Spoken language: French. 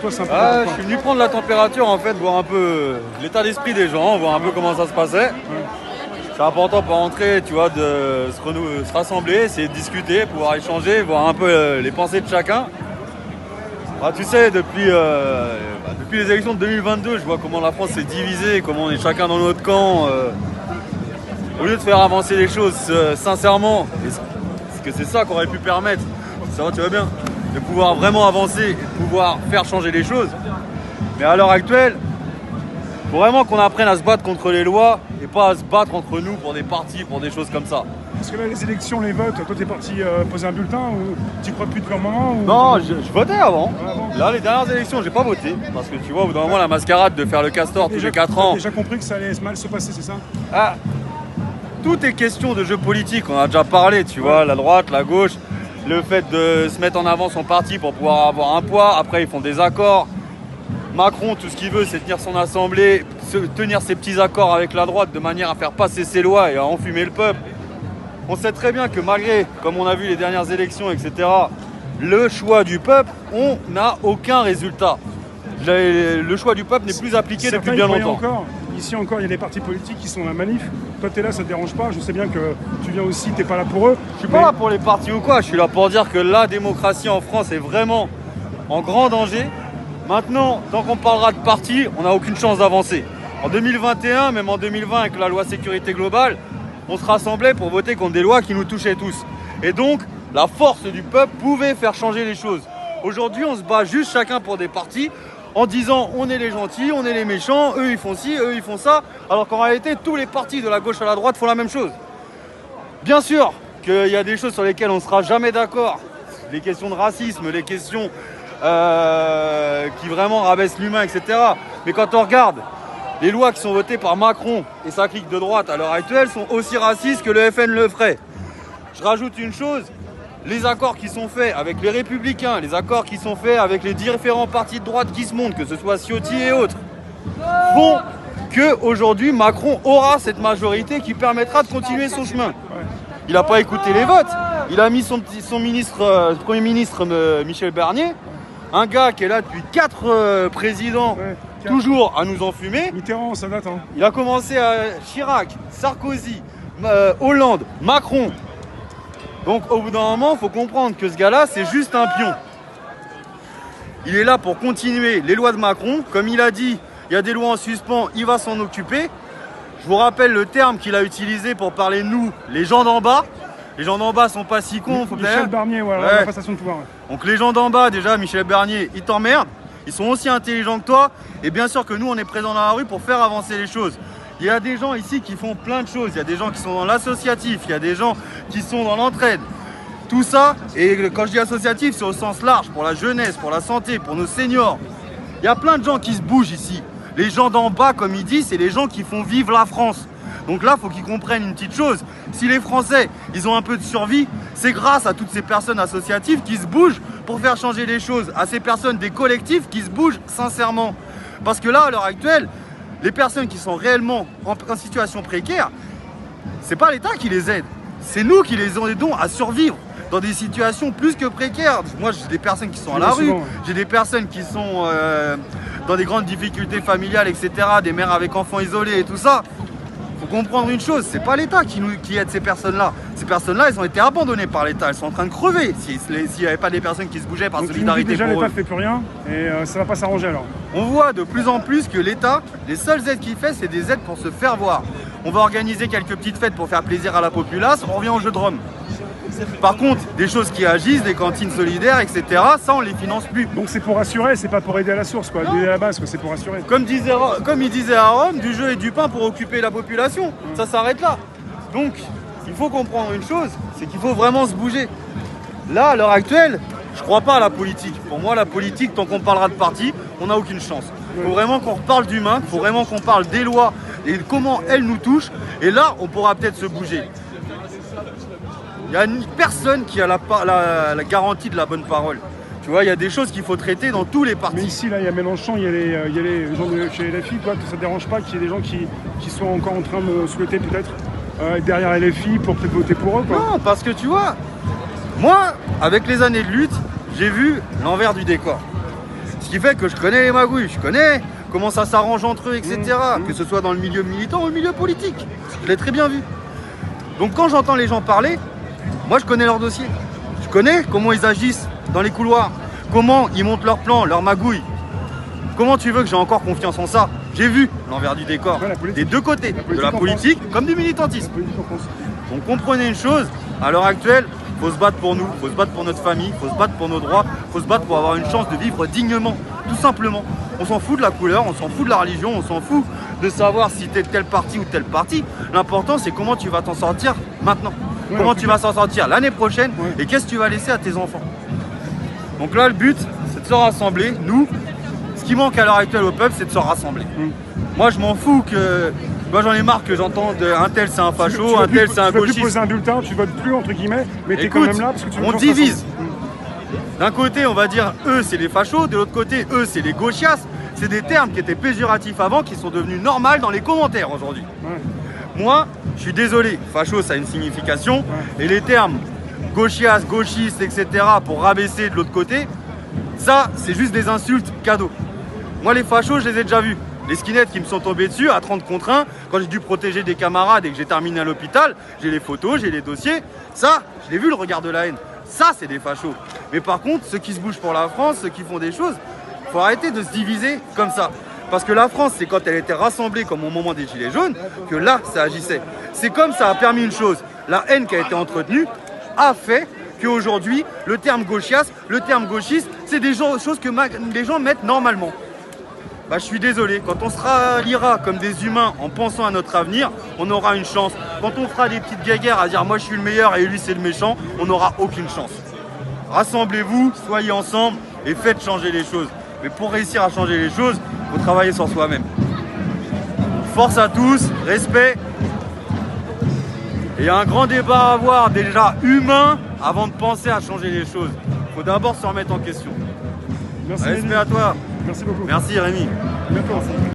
Toi, c'est important. Je suis venu prendre la température en fait, voir un peu l'état d'esprit des gens, voir un peu comment ça se passait. C'est important pour entrer, tu vois, de se rassembler, essayer de discuter, pouvoir échanger, voir un peu les pensées de chacun. Bah, tu sais, depuis les élections de 2022, je vois comment la France s'est divisée, comment on est chacun dans notre camp. Au lieu de faire avancer les choses sincèrement, parce que c'est ça qu'on aurait pu permettre, ça va, tu vas bien, de pouvoir vraiment avancer, de pouvoir faire changer les choses. Mais à l'heure actuelle, il faut vraiment qu'on apprenne à se battre contre les lois et pas à se battre entre nous pour des partis, pour des choses comme ça. Parce que là, les élections, les votes, toi, t'es parti poser un bulletin ou tu crois plus depuis un moment ou... Non, je votais avant. Avant. Là, les dernières élections, j'ai pas voté. Parce que tu vois, au bout d'un moment, la mascarade de faire le castor tous les 4 ans. T'as déjà compris que ça allait mal se passer, c'est ça? Ah, tout est question de jeu politique, on a déjà parlé, tu vois, la droite, la gauche, le fait de se mettre en avant son parti pour pouvoir avoir un poids, après ils font des accords. Macron, tout ce qu'il veut, c'est tenir son assemblée, tenir ses petits accords avec la droite de manière à faire passer ses lois et à enfumer le peuple. On sait très bien que malgré, comme on a vu les dernières élections, etc., le choix du peuple, on n'a aucun résultat. Le choix du peuple n'est plus appliqué depuis bien longtemps. Encore. Ici encore, il y a des partis politiques qui sont à la manif. Toi, t'es là, ça te dérange pas. Je sais bien que tu viens aussi, t'es pas là pour eux. Je suis pas là pour les partis ou quoi. Je suis là pour dire que la démocratie en France est vraiment en grand danger. Maintenant, tant qu'on parlera de partis, on n'a aucune chance d'avancer. En 2021, même en 2020, avec la loi sécurité globale, on se rassemblait pour voter contre des lois qui nous touchaient tous. Et donc, la force du peuple pouvait faire changer les choses. Aujourd'hui, on se bat juste chacun pour des partis, en disant on est les gentils, on est les méchants, eux ils font ci, eux ils font ça, alors qu'en réalité tous les partis de la gauche à la droite font la même chose. Bien sûr qu'il y a des choses sur lesquelles on ne sera jamais d'accord, les questions de racisme, les questions qui vraiment rabaissent l'humain, etc. Mais quand on regarde les lois qui sont votées par Macron et sa clique de droite à l'heure actuelle sont aussi racistes que le FN le ferait. Je rajoute une chose. Les accords qui sont faits avec les Républicains, les accords qui sont faits avec les différents partis de droite qui se montent, que ce soit Ciotti et autres, font qu'aujourd'hui Macron aura cette majorité qui permettra de continuer son chemin. Il n'a pas écouté les votes, il a mis son Premier ministre Michel Barnier, un gars qui est là depuis 4 présidents, toujours à nous enfumer. Mitterrand, ça date, hein. Il a commencé à Chirac, Sarkozy, Hollande, Macron. Donc au bout d'un moment, il faut comprendre que ce gars-là, c'est juste un pion. Il est là pour continuer les lois de Macron. Comme il a dit, il y a des lois en suspens, il va s'en occuper. Je vous rappelle le terme qu'il a utilisé pour parler de nous, les gens d'en bas. Les gens d'en bas sont pas si cons. Michel Barnier, voilà, la passation de pouvoir. Ouais. Donc les gens d'en bas, déjà, Michel Barnier, ils t'emmerdent. Ils sont aussi intelligents que toi. Et bien sûr que nous, on est présents dans la rue pour faire avancer les choses. Il y a des gens ici qui font plein de choses. Il y a des gens qui sont dans l'associatif. Il y a des gens qui sont dans l'entraide. Tout ça, et quand je dis associatif, c'est au sens large, pour la jeunesse, pour la santé, pour nos seniors. Il y a plein de gens qui se bougent ici. Les gens d'en bas, comme il dit, c'est les gens qui font vivre la France. Donc là, il faut qu'ils comprennent une petite chose. Si les Français, ils ont un peu de survie, c'est grâce à toutes ces personnes associatives qui se bougent pour faire changer les choses. À ces personnes, des collectifs qui se bougent sincèrement. Parce que là, à l'heure actuelle, les personnes qui sont réellement en situation précaire, c'est pas l'État qui les aide. C'est nous qui les aidons à survivre dans des situations plus que précaires. Moi, j'ai des personnes qui sont à la rue, j'ai des personnes qui sont dans des grandes difficultés familiales, etc., des mères avec enfants isolés et tout ça. Il faut comprendre une chose, c'est pas l'État qui aide ces personnes-là. Ces personnes-là, elles ont été abandonnées par l'État, elles sont en train de crever s'il n'y avait pas des personnes qui se bougeaient par solidarité déjà, pour eux. l'État fait plus rien et ça va pas s'arranger alors. On voit de plus en plus que l'État, les seules aides qu'il fait, c'est des aides pour se faire voir. On va organiser quelques petites fêtes pour faire plaisir à la populace, on revient au jeu de Rome. Par contre, des choses qui agissent, des cantines solidaires, etc., ça on les finance plus. Donc c'est pour assurer, c'est pas pour aider à la source, quoi, aider à la base, quoi, c'est pour assurer. Comme il disait à Rome, du jeu et du pain pour occuper la population. Ça s'arrête là. Donc, il faut comprendre une chose, c'est qu'il faut vraiment se bouger. Là, à l'heure actuelle, je crois pas à la politique. Pour moi, la politique, tant qu'on parlera de parti, on n'a aucune chance. Il faut vraiment qu'on reparle d'humain, il faut vraiment qu'on parle des lois et de comment elles nous touchent. Et là, on pourra peut-être se bouger. Il n'y a personne qui a la garantie de la bonne parole. Tu vois, il y a des choses qu'il faut traiter dans tous les partis. Mais ici, là, il y a Mélenchon, il y a les gens chez LFI. Toi, ça ne te dérange pas qu'il y ait des gens qui soient encore en train de souhaiter peut-être être derrière LFI pour peut-être voter pour eux, quoi. Non, parce que tu vois, moi, avec les années de lutte, j'ai vu l'envers du décor. Ce qui fait que je connais les magouilles, je connais comment ça s'arrange entre eux, etc. Que ce soit dans le milieu militant ou le milieu politique. Je l'ai très bien vu. Donc quand j'entends les gens parler, moi je connais leur dossier. Je connais comment ils agissent dans les couloirs, comment ils montent leurs plans, leurs magouilles. Comment tu veux que j'ai encore confiance en ça? J'ai vu l'envers du décor, des deux côtés, de la politique comme du militantisme. Donc comprenez une chose, à l'heure actuelle, il faut se battre pour nous, il faut se battre pour notre famille, il faut se battre pour nos droits, il faut se battre pour avoir une chance de vivre dignement, tout simplement. On s'en fout de la couleur, on s'en fout de la religion, on s'en fout de savoir si tu es de tel parti ou tel parti. L'important c'est comment tu vas t'en sortir maintenant. Comment tu vas s'en sortir l'année prochaine et qu'est-ce que tu vas laisser à tes enfants. Donc là le but c'est de se rassembler, nous. Ce qui manque à l'heure actuelle au peuple, c'est de se rassembler. Moi, je m'en fous que... Moi, j'en ai marre que j'entende un tel c'est un facho, un tel c'est un gauchiste. Tu vas plus poser un bulletin, tu votes plus, entre guillemets, mais t'es quand même là parce que tu veux on divise. D'un côté, on va dire eux, c'est les fachos, de l'autre côté, eux, c'est les gauchias. C'est des termes qui étaient péjoratifs avant, qui sont devenus normaux dans les commentaires aujourd'hui. Moi, je suis désolé, facho, ça a une signification, et les termes gauchias, gauchistes, etc., pour rabaisser de l'autre côté, ça, c'est juste des insultes cadeaux. Moi, les fachos, je les ai déjà vus. Les skinheads qui me sont tombés dessus à 30 contre 1, quand j'ai dû protéger des camarades et que j'ai terminé à l'hôpital, j'ai les photos, j'ai les dossiers. Ça, je l'ai vu, le regard de la haine. Ça, c'est des fachos. Mais par contre, ceux qui se bougent pour la France, ceux qui font des choses, faut arrêter de se diviser comme ça. Parce que la France, c'est quand elle était rassemblée comme au moment des Gilets jaunes, que là, ça agissait. C'est comme ça a permis une chose. La haine qui a été entretenue a fait qu'aujourd'hui, le terme gauchias, le terme gauchiste, c'est des choses que les gens mettent normalement. Bah, je suis désolé, quand on se ralliera comme des humains en pensant à notre avenir, on aura une chance. Quand on fera des petites guéguerres à dire moi je suis le meilleur et lui c'est le méchant, on n'aura aucune chance. Rassemblez-vous, soyez ensemble et faites changer les choses. Mais pour réussir à changer les choses, il faut travailler sur soi-même. Force à tous, respect. Et il y a un grand débat à avoir déjà humain avant de penser à changer les choses. Il faut d'abord se remettre en question. Merci. Respect à toi. Merci beaucoup. Merci Rémi. Bientôt.